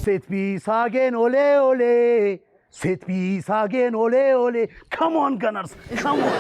Set piece again, ole ole. Set piece again, ole ole. Come on, Gunners, come on.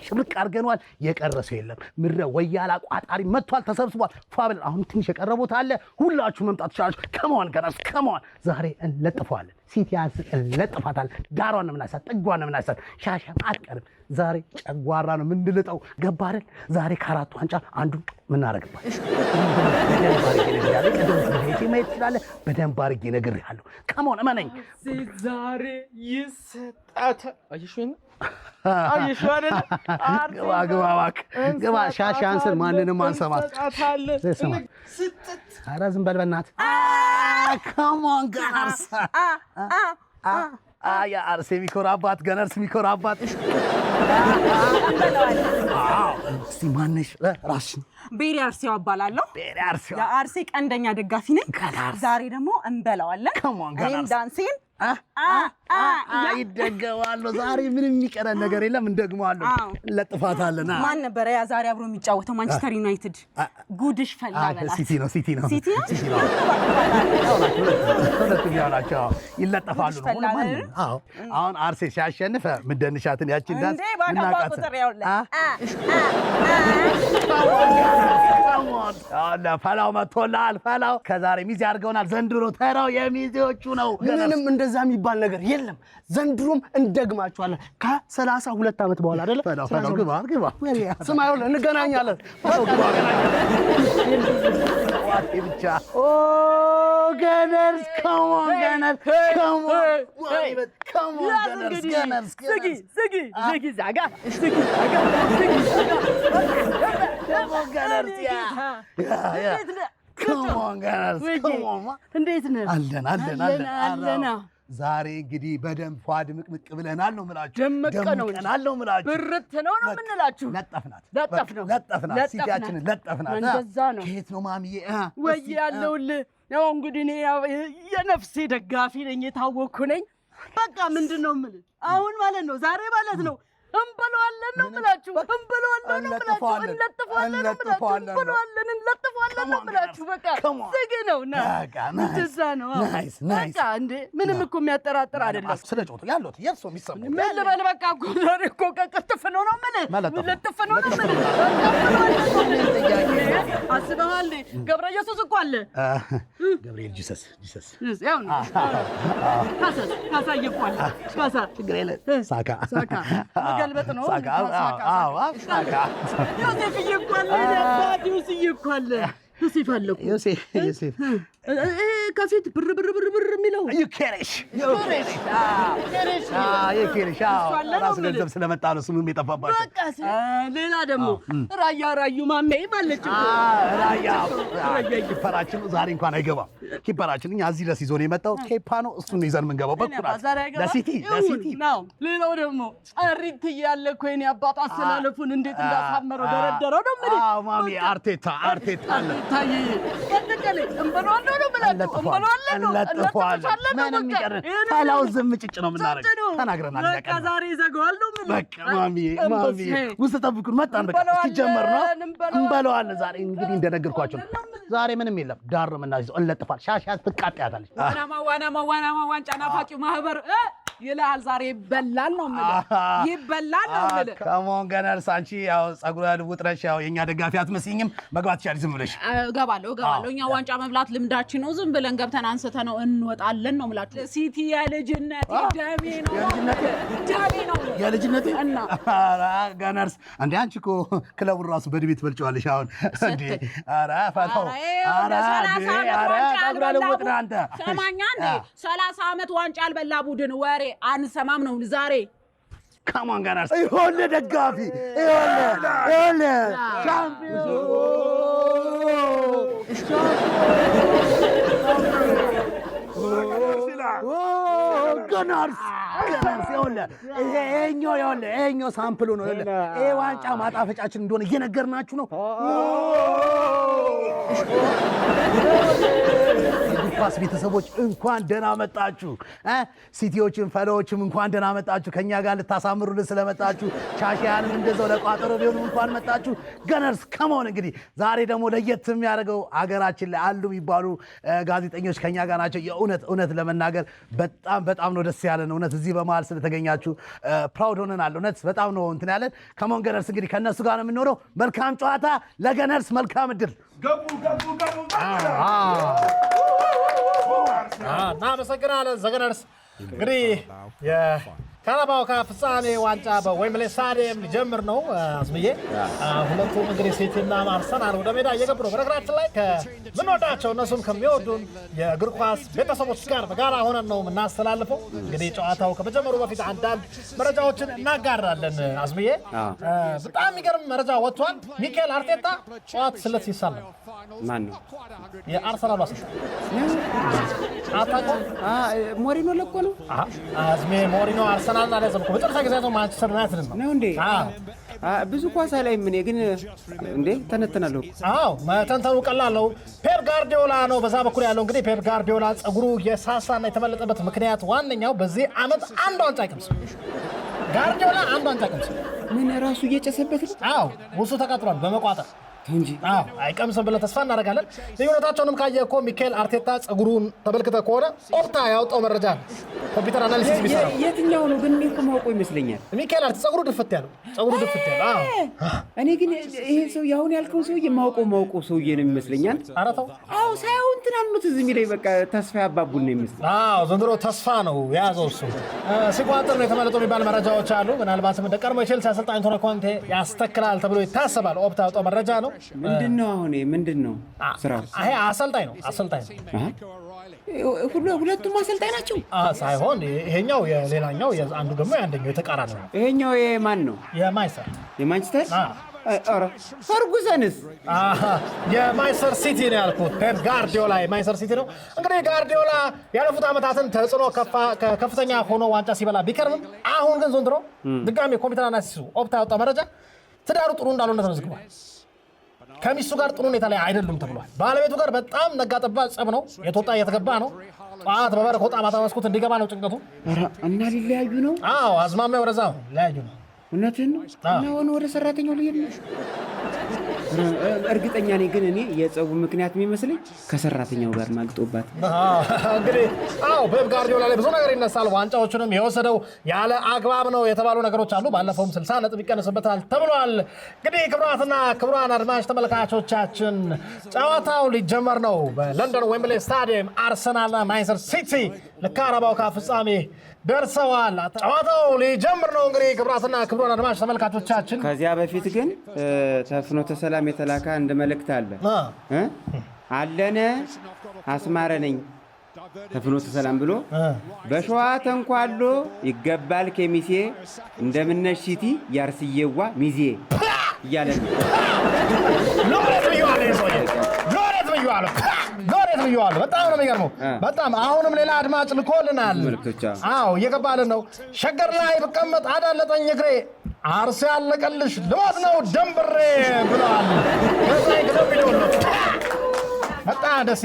ሽብቅ አርገናል የቀረሰ የለም ምረ ወያላ ቋጣሪ መጥቷል ተሰብስቧል ፋብል አሁን ትንሽ የቀረቡት አለ ሁላችሁ መምጣት ቻላችሁ come on Gunners come on ዛሬ እንለጥፋለን ሲቲያንስ እንለጥፋታል ዳሯን ነው ምናሳት ጥጓን ነው ምናሳት ሻሻ አትቀርም ዛሬ ጨጓራ ነው ምንድልጠው ገባ አይደል ዛሬ ካራቱ አንጫ አንዱ ምን አረግባል በደንብ አርጌ ነግሬሃለሁ come on እመነኝ ዛሬ ይሰጣታ አይሽን አይሽዋለ ገባ ሻሻንስን ማንንም አንሰማት ኧረ ዝም በል በእናትህ come on Gunners ያ አርሴ ሚኮራባት Gunners ሚኮራባት እስቲ ማነሽ ራስሽ ቤሪ አርሴው አባላለሁ ቤሪ አርሴው የአርሴ ቀንደኛ ደጋፊ ነኝ ዛሬ ደግሞ እንበላዋለን እኔም ዳንሲን ይደገዋለሁ ዛሬ ምንም የሚቀረን ነገር የለም እንደግመዋለሁ ለጥፋታለና ማን ነበር ያ ዛሬ አብሮ የሚጫወተው ማንቸስተር ዩናይትድ ጉድሽ ፈላ በላት ሲቲ ነው ያላቸው ይለጠፋሉ አዎ አሁን አርሴ ሲያሸንፍ ምደንሻትን ያቺን ዳንስ እናቃት አላ ፈላው መጥቶላል ፈላው ከዛሬ ሚዜ አድርገውናል ዘንድሮ ተራው የሚዜዎቹ ነው ምንም እንደዛ የሚባል ነገር የለም ዘንድሮም እንደግማችኋለን ከ32 ዓመት በኋላ አይደለ ፈላው ግባ ስማዩ እንገናኛለን ብቻ Gunners come on Gunners ዝጊ ዛጋ come on Gunners እንዴት ነህ አለን ዛሬ እንግዲህ በደም ፏድ ምቅምቅ ብለናል ነው ምላችሁ ደምቀናል ነው ምላችሁ ብርት ነው ምንላችሁ ለጠፍናት ሲቲያችንን ለጠፍናት እንደዛ ነው ከየት ነው ማሚዬ ወይ ያለውልህ ያው እንግዲህ እኔ የነፍሴ ደጋፊ ነኝ የታወኩ ነኝ በቃ ምንድነው የምልህ አሁን ማለት ነው ዛሬ ማለት ነው እንበለዋለን ነው ምላችሁ እንበለዋለን ነው ምላችሁ እንለጥፈዋለን ነው ምላችሁ በቃ ዝግ ነውና እንደዛ ነው በቃ እንዴ ምንም እኮ የሚያጠራጥር አይደለም ስለጮቱ ያሉት የርሶ የሚሰሙ ምን ልበል በቃ እኮ ዛሬ እኮ ቀጥፍ ነው የምልህ ለጥፍ ነው የምልህ አስበሃል ገብረ ኢየሱስ እኮ አለ ገብርኤል ጂሰስ ያው ነው ካሳ ይቆል ካሳ ችግር የለ ሳካ ገልበጥ ነው ሳካ ዮሴፍ ይቆል ዮሴፍ ይቆል ዮሴፍ ከፊት ብር የሚለው ዩኬሬሽ ራስ ገንዘብ ስለመጣ ነው ስሙም የጠፋባቸው ሌላ ደግሞ ራዩ ማሜ ማለች ራያ ኪፐራችን ዛሬ እንኳን አይገባም ኪፐራችን እኛ እዚህ ለሲዞ ነው የመጣው ኬፓ ነው እሱን ይዘን የምንገባው በኩራት ለሲቲ ነው ሌላው ደግሞ አሪት ያለ እኮ የኔ አባት አስተላለፉን እንዴት እንዳሳመረው ደረደረው ነው ምን ማሚ አርቴታ አለ ታይ ቀጥቅል እንበሏል ነው ብላችሁ እንበሏለን ምንም ይቀር ታላው ዝም ጭጭ ነው የምናደርገው ተናግረናል በቃ ዛሬ ይዘጋዋል ነው ምን በቃ ማሚ ውስጥ ጠብቁን መጣን በቃ ሲጀመር ነው እንበሏለን ዛሬ እንግዲህ እንደነገርኳችሁ ዛሬ ምንም የለም ዳር ነው የምናይዘው እንለጥፋል ሻሻ ትቃጣያታለች ዋና ዋንጫ ናፋቂው ማህበር ይላል ዛሬ ይበላል ነው የምልህ ካሞን Gunners አንቺ ያው ጸጉር ልውጥረሽ ያው የኛ ደጋፊ አትመስኝም መግባት ይችላል ዝም ብለሽ እገባለሁ እኛ ዋንጫ መብላት ልምዳችን ነው ዝም ብለን ገብተን አንስተነው እንወጣለን ነው የምላችሁ ሲቲ የልጅነት ደሜ ነው የልጅነት እና Gunners አንዴ አንቺ እኮ ክለቡን ራሱ በድቤት በልጨዋለሽ አሁን እንዴ ኧረ ፈታው ኧረ ጸጉር ልውጥረ አንተ ሰማኛ እንዴ 30 ዓመት ዋንጫ አልበላ ቡድን ወሬ አንሰማም ነው ዛሬ Come on Gunners ይሆነ ደጋፊ ይሆነ ሻምፒዮን Gunners ይሆነ ይሄኛው ሳምፕሉ ነው ይሄ ዋንጫ ማጣፈጫችን እንደሆነ እየነገርናችሁ ነው ኳስ ቤተሰቦች እንኳን ደህና መጣችሁ። ሲቲዎችም ፈሎዎችም እንኳን ደህና መጣችሁ። ከኛ ጋር ልታሳምሩልን ስለመጣችሁ ሻሻያንም እንደዛው ለቋጠሮ ቢሆኑ እንኳን መጣችሁ። ገነርስ ከመሆን እንግዲህ ዛሬ ደግሞ ለየት የሚያደርገው አገራችን ላይ አሉ የሚባሉ ጋዜጠኞች ከኛ ጋር ናቸው። እውነት ለመናገር በጣም ነው ደስ ያለን። እውነት እዚህ በመሃል ስለተገኛችሁ ፕራውድ ሆነናል። እውነት በጣም ነው እንትን ያለን። ከመሆን ገነርስ እንግዲህ ከነሱ ጋር ነው የምንኖረው። መልካም ጨዋታ ለገነርስ፣ መልካም እድል። እናመሰግናለን ዘገነርስ። እንግዲህ የካራባኦ ካፕ ፍጻሜ ዋንጫ በዌምብሌይ ስታዲየም ሊጀምር ነው። አስምዬ ሁለቱም እንግዲህ ሲቲና አርሰናል ወደ ሜዳ እየገቡ ነው። በነገራችን ላይ ከምንወዳቸው እነሱም ከሚወዱን የእግር ኳስ ቤተሰቦች ጋር በጋራ ሆነን ነው የምናስተላልፈው። እንግዲህ ጨዋታው ከመጀመሩ በፊት አንዳንድ መረጃዎችን እናጋራለን። አስምዬ በጣም የሚገርም መረጃ ወጥቷል። ሚኬል አርቴታ ጨዋታ ስለት ሲሳል ነው። ማን ነው? የአርሰናሉ አሰልጣኝ ሞሪኖ ለቆ ነው። አዝሜ ሞሪኖ አርሰናል ላይ ዘምቆ በጥርሳ ጊዜ ነው ማንቸስተር ዩናይትድ ነው እንዴ? ብዙ ኳስ ላይ ምን ግን እንዴ ተነተናለሁ። መተንተኑ ቀላል ነው። ፔፕ ጋርዲዮላ ነው በዛ በኩል ያለው። እንግዲህ ፔፕ ጋርዲዮላ ጸጉሩ የሳሳና የተመለጠበት ምክንያት ዋነኛው በዚህ ዓመት አንድ ዋንጫ አይቀምስም። ጋርዲዮላ አንድ ዋንጫ አይቀምስም። ምን ራሱ እየጨሰበት ነው። ውሱ ተቃጥሏል በመቋጠር እንጂ አይቀምስም ብለን ተስፋ እናደርጋለን። ልዩነታቸውንም ካየ እኮ ሚኬል አርቴታ ጸጉሩን ተመልክተ ከሆነ ኦፕታ ያወጣው መረጃ ነው። ኮምፒውተር አናሊሲስ ቢሰራ የትኛው ነው ግን እኮ ማውቀው ይመስለኛል። ሚኬል አርቴታ ጸጉሩ ድፍት ያለው እኔ ግን ይሄ ሰው ያሁን ያልከው ሰው የማውቀው ሰውዬ ነው ይመስለኛል። ኧረ ተው ሳይሆን እንትን አሉት እዚህ የሚለኝ በቃ ተስፋ ያባቡን ነው ይመስል። ዘንድሮ ተስፋ ነው የያዘው እሱ ሲቋጥር ነው የተመለጠው የሚባል መረጃዎች አሉ። ምናልባትም እንደ ቀድሞ የቼልሲ አሰልጣኝ አንቶኒዮ ኮንቴ ያስተክላል ተብሎ ይታሰባል። ኦፕታ ያወጣው መረጃ ነው። ምንድነው አሁን ምንድነው ስራው? ይሄ አሰልጣኝ ነው። ሁለቱም አሰልጣኝ ናቸው ሳይሆን ይሄኛው የሌላኛው አንዱ ደግሞ ያንደኛው የተቃራኒ ነው። ይሄኛው የማን ነው? የማንቸስተር ፈርጉሰንስ የማንቸስተር ሲቲ ነው ያልኩት። ፔፕ ጋርዲዮላ የማንቸስተር ሲቲ ነው። እንግዲህ ጋርዲዮላ ያለፉት ዓመታትን ተጽዕኖ ከፍተኛ ሆኖ ዋንጫ ሲበላ ቢከርምም አሁን ግን ዘንድሮ ድጋሚ ኮምፒውተር አናሊሲሱ ኦፕታ ያወጣው መረጃ ትዳሩ ጥሩ እንዳልሆነ ተመዝግቧል። ከሚስቱ ጋር ጥሩ ሁኔታ ላይ አይደሉም ተብሏል። ባለቤቱ ጋር በጣም ነጋጠባ ጸብ ነው። የተወጣ እየተገባ ነው። ጠዋት በበር ከወጣ ማታ መስኮት እንዲገባ ነው ጭንቀቱ። እና ሊለያዩ ነው? አዝማሚያ ወደዛ ነው። ሊለያዩ ነው። እውነትህን ነው? እና ወደ ሰራተኛው ልሄድ ነው። እርግጠኛ ነኝ ግን እኔ የጸቡ ምክንያት የሚመስለኝ ከሰራተኛው ጋር ማግጦባት። እንግዲህ ፔፕ ጋርዲዮላ ላይ ብዙ ነገር ይነሳል። ዋንጫዎቹንም የወሰደው ያለ አግባብ ነው የተባሉ ነገሮች አሉ። ባለፈውም 60 ነጥብ ይቀነስበታል ተብሏል። እንግዲህ ክቡራትና ክቡራን አድማጭ ተመልካቾቻችን ጨዋታው ሊጀመር ነው። በለንደን ዌምብሌይ ስታዲየም አርሰናልና ማንቸስተር ሲቲ ለካራባኦ ካፕ ፍጻሜ ደርሰዋል። ጨዋታው ሊጀምር ነው። እንግዲህ ክቡራትና ክቡራን አድማጭ ተመልካቾቻችን ከዚያ በፊት ግን ተፍኖተ ሰላም የተላከ አንድ መልእክት አለ። አለነ አስማረ ነኝ ተፍኖተ ሰላም ብሎ በሸዋ ተንኳሎ ይገባል ከሚሴ እንደምነሽ ሲቲ ያርስየዋ ሚዜ እያለ ነው። ሎሬት ብየዋለሁ። በጣም ነው የሚገርመው። በጣም አሁንም ሌላ አድማጭ ልኮልናል። እየገባልን ነው። ሸገር ላይ ብቀመጥ አዳለጠኝ እግሬ አርሴ ያለቀልሽ ልሞት ነው ደንብሬ ብለዋል። በጣም ደስ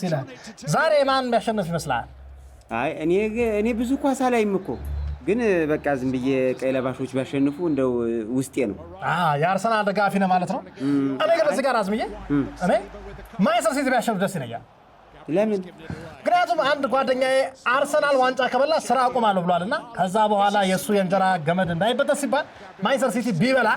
ይላል። ዛሬ ማን ቢያሸንፍ ይመስላል? እኔ ብዙ ኳስ አላይም እኮ ግን በቃ ዝም ብዬ ቀይ ለባሾች ቢያሸንፉ እንደው ውስጤ ነው። የአርሰናል ደጋፊ ነው ማለት ነው። እኔ ግን እዚህ ጋር አዝምዬ እኔ ማንቸስተር ሲቲ ቢያሸንፍ ደስ ይለኛል። ለምን? ምክንያቱም አንድ ጓደኛዬ አርሰናል ዋንጫ ከበላ ስራ አቆማለሁ ብሏልና ከዛ በኋላ የእሱ የእንጀራ ገመድ እንዳይበጠስ ሲባል ማንቸስተር ሲቲ ቢበላ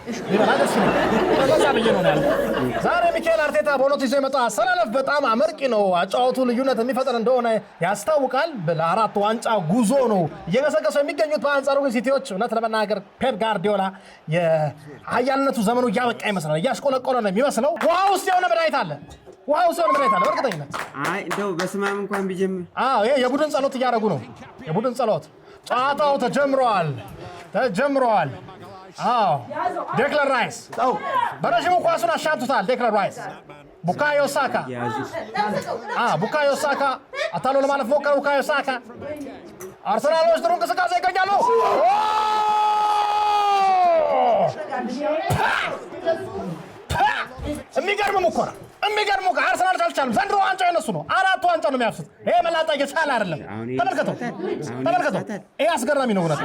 ደስ ይለኛል። በዛ ብዬ ነው ያልኩት። ዛሬ ሚኬል አርቴታ በእውነቱ ይዞ የመጣው አሰላለፍ በጣም አመርቂ ነው። አጫዋቱ ልዩነት የሚፈጥር እንደሆነ ያስታውቃል። ለአራት ዋንጫ ጉዞ ነው እየገሰገሱ የሚገኙት። በአንጻሩ ግን ሲቲዎች እውነት ለመናገር ፔፕ ጋርዲዮላ የኃያልነቱ ዘመኑ እያበቃ ይመስላል። እያሽቆለቆለ ነው የሚመስለው። ውሃ ውስጥ የሆነ መድኃኒት አለ። በእርግጠኝነት እንደው በስማም እንኳን ቢጀምር ይሄ የቡድን ጸሎት እያደረጉ ነው። የቡድን ጸሎት። ጨዋታው ተጀምሯል። ዴክላን ራይስ በረዥሙ ኳሱን አሻንቱታል። ዴክላን ራይስ ቡካዮ ሳካ አታሎ ለማለፍ ሞከረ። ቡካዮ ሳካ አርሰናሎች ጥሩ እንቅስቃሴ ይገኛሉ። የሚገርም ሙከራ የሚገርመው አርሰናል አልቻለም። ዘንድሮ ዋንጫ የነሱ ነው። 4 ዋንጫ ነው የሚያፍሱት። ይሄ መላጣ እየቻለ አይደለም። ተመልከተው። ይሄ አስገራሚ ነው። እውነት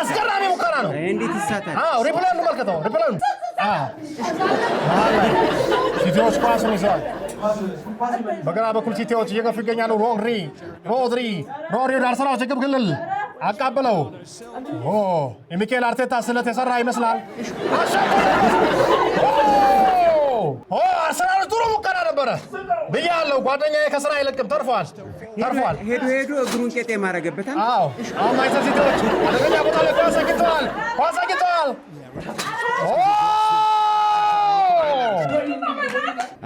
አስገራሚ ሙከራ ነው። እንዴት ይሳታል? አዎ ሪፕላን ነው መልከተው። ሪፕላን ሲቲዎች ኳሱን ይዘዋል። በግራ በኩል ሲቲዎች እየገፉ ይገኛሉ። ሮድሪ ወደ አርሰናሎች የግብ ክልል አቃበለው። የሚካኤል አርቴታ ስለት የሰራ ይመስላል። አርሰናሎች ጥሩ ሙከራ ነበረ ብያለሁ። ጓደኛዬ ከስራ አይለቅም። ተርፏል። ሄዶ እግሩን ቄጤ ማረገበታል። አዎ አሁን ማንቸስተር ሲቲዎች አደገኛ ቦታ ላይ ኳስ አግኝተዋል።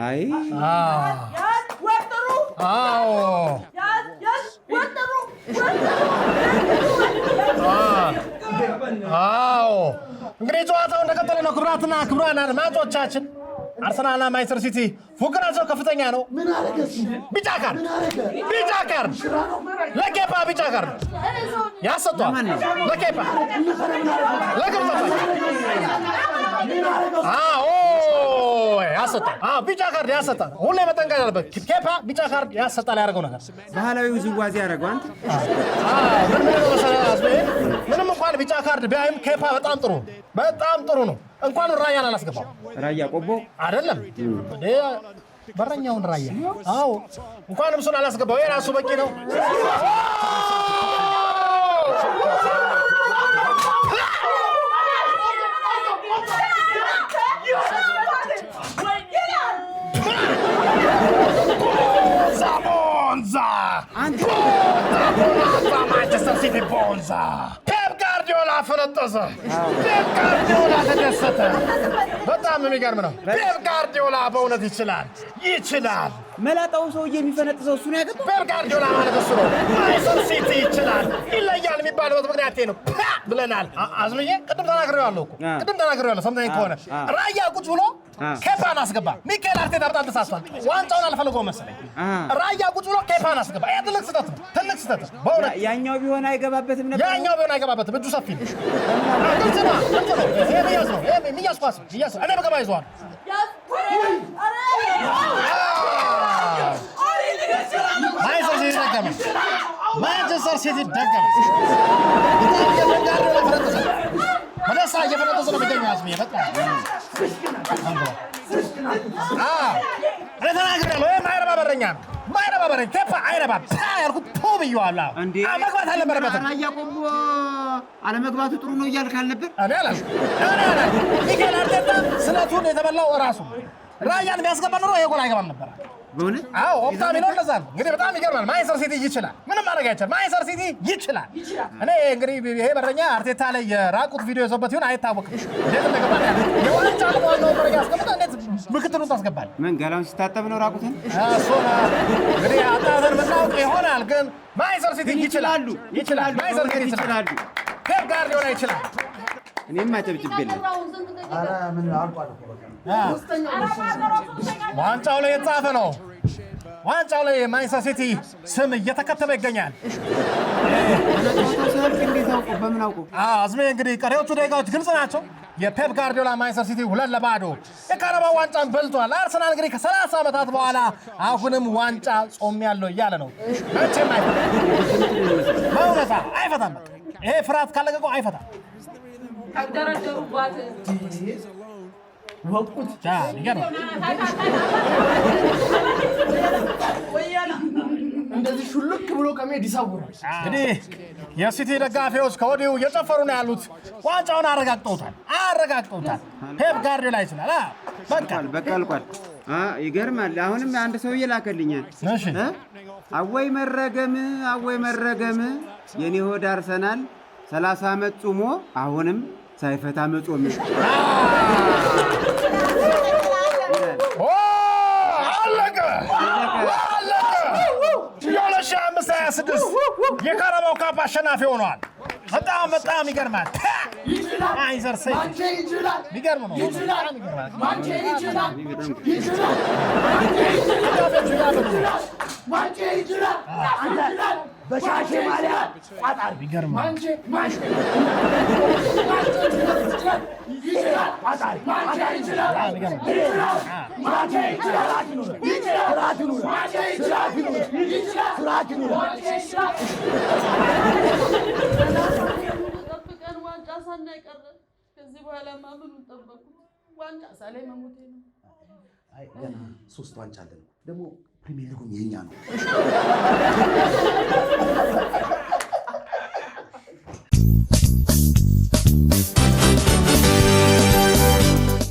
አይ እንግዲህ ጨዋታው እንደቀጠለ ነው። ክቡራትና ክቡራን አድማጮቻችን አርሰናልና ማንቸስተር ሲቲ ፉክክራቸው ከፍተኛ ነው። ቢጫ ካርድ ለኬፓ ቢጫ ካርድ ያሰጧል። ለኬፓ ለግብ ያሰጣል። ቢጫ ካርድ ያሰጣል። ሁሌ መጠንቀቅ አለበት። ኬፓ ቢጫ ካርድ ያሰጣል። ያደርገው ነገር ባህላዊ ውዝዋዜ ያደርገው አንተ ምንም እንኳን ቢጫ ካርድ ቢያይም ኬፓ በጣም ጥሩ ነው። እንኳን ራያን አላስገባው። ራያ ቆቦ አይደለም በረኛውን ራያ። አዎ እንኳን እሱን አላስገባው። የራሱ በቂ ነው። ማንቸስተር ሲቲ ቦንዛ ፔፕ ጋርዲዮላ ፈነጠዘ። ፔፕ ጋርዲዮላ ተደሰተ። በጣም የሚገርም ነው። ፔፕ ጋርዲዮላ በእውነት ይችላል። መላጣው ሰውዬ የሚፈነጥሰው እሱ ነው ያገባው። ፔፕ ጋርዲዮላ ማለት እሱ ነው። ማንቸስተር ሲቲ ይችላል፣ ይለያል የሚባልበት ምክንያት ነው ብለናል። አዝምዬ ቅድም ተናግሬዋለሁ። ሰምተኸኝ ከሆነ ራያ ቁጭ ብሎ ኬፓን አስገባ። ሚካኤል አርቴታ በጣም ተሳስቷል። ዋንጫውን አልፈልገውም መሰለኝ። ራያ ቁጭ ብሎ ኬፓን አስገባ። ይሄ ትልቅ ስህተት ነው። በእውነት ያኛው ቢሆን አይገባበትም ነበር። እጁ ሰፊ ነው። ግልጽ ነው። ይሄ የሚያዝ ኳስ ነው። እኔ በገባ ይዘዋል። ማንቸስተር ሲቲ ደገመ። መለሳ እየፈነጠዘ ነው የሚገኘው። አዝሜ በጣም እኔ ተናግሬያለሁ። ማይረባ በረኛ ነው። ኬፓ አይረባም ያልኩት ብዬዋለሁ። መግባት አልነበረበትም። ራያ ቆቦ አለመግባቱ ጥሩ ነው እያልክ አልነበር? ሚካኤል አርቴታ ስለቱን የተበላው እራሱ ራያን ቢያስገባ ኖሮ ይሄ ጎል አይገባም ነበር። በእውነት አዎ ኦፕታሚ ነው። እንደዛ ነው እንግዲህ። በጣም ይገርማል። ማንቸስተር ሲቲ ይችላል። ምንም ማድረግ አይቻልም። ማንቸስተር ሲቲ ይችላል። እኔ እንግዲህ ይሄ በረኛ አርቴታ ላይ የራቁት ቪዲዮ ይዞበት ይሁን አይታወቅም። እንዴት እንደገባ የዋንጫ ነው በረኛ ያስቀምጣ። እንዴት ምክትሉን ታስገባል? ምን ገላውን ሲታጠብ ነው ራቁትን? እሱ እንግዲህ አጣዘን ምናውቅ ይሆናል። ግን ማንቸስተር ሲቲ ይችላል። ማንቸስተር ሲቲ ይችላል። ፔፕ ጋርዲዮላ ይችላል። እኔም አጨብጭቤልህ። ዋንጫው ላይ የተጻፈ ነው። ዋንጫው ላይ ማንቸስተር ሲቲ ስም እየተከተበ ይገኛል። አዝሜ እንግዲህ ቀሪዎቹ ደቂቃዎች ግልጽ ናቸው። የፔፕ ጋርዲዮላ ማንቸስተር ሲቲ 2-0 የካራባው ዋንጫን በልቷል። አርሰናል እንግዲህ ከ30 ዓመታት በኋላ አሁንም ዋንጫ ጾም ያለው እያለ ነው። መቼም በእውነታ አይፈታም። ይሄ ፍርሃት ካለቀቀው አይፈታም። ወቁት እንደዚህ ሹልክ ብሎ ከመሄድ ይሳውራል። እንግዲህ የሲቲ ደጋፊዎች ከወዲሁ እየጨፈሩ ነው ያሉት። ዋንጫውን አረጋግጠውታል። ፔፕ ጋርዲዮላ ይችላል። በቃ አልቋል። ይገርማል። አሁንም አንድ ሰውዬ ላከልኛል። እሺ አወይ መረገም የኔ ሆድ አርሰናል 30 ዓመት ጾሞ አሁንም ሳይፈታ መጾም አለቀ። 2026 የካራባው ካፕ አሸናፊ ሆኗል። በጣም ይገርማል። ማንቸስተር ሲቲ ይገርም ነው። በሻሼ ማሊያ ቋጣሪ ይገርማል። ጠብቀን ዋንጫ ሳናይ ቀረን። ከዚህ በኋላ ምን ጠበቁት? ዋንጫ ሳላይ መሞቴ ነው። አይ ገና 3 ዋንጫ አለን። ደግሞ ፕሪሚየር ሊጉም የኛ ነው።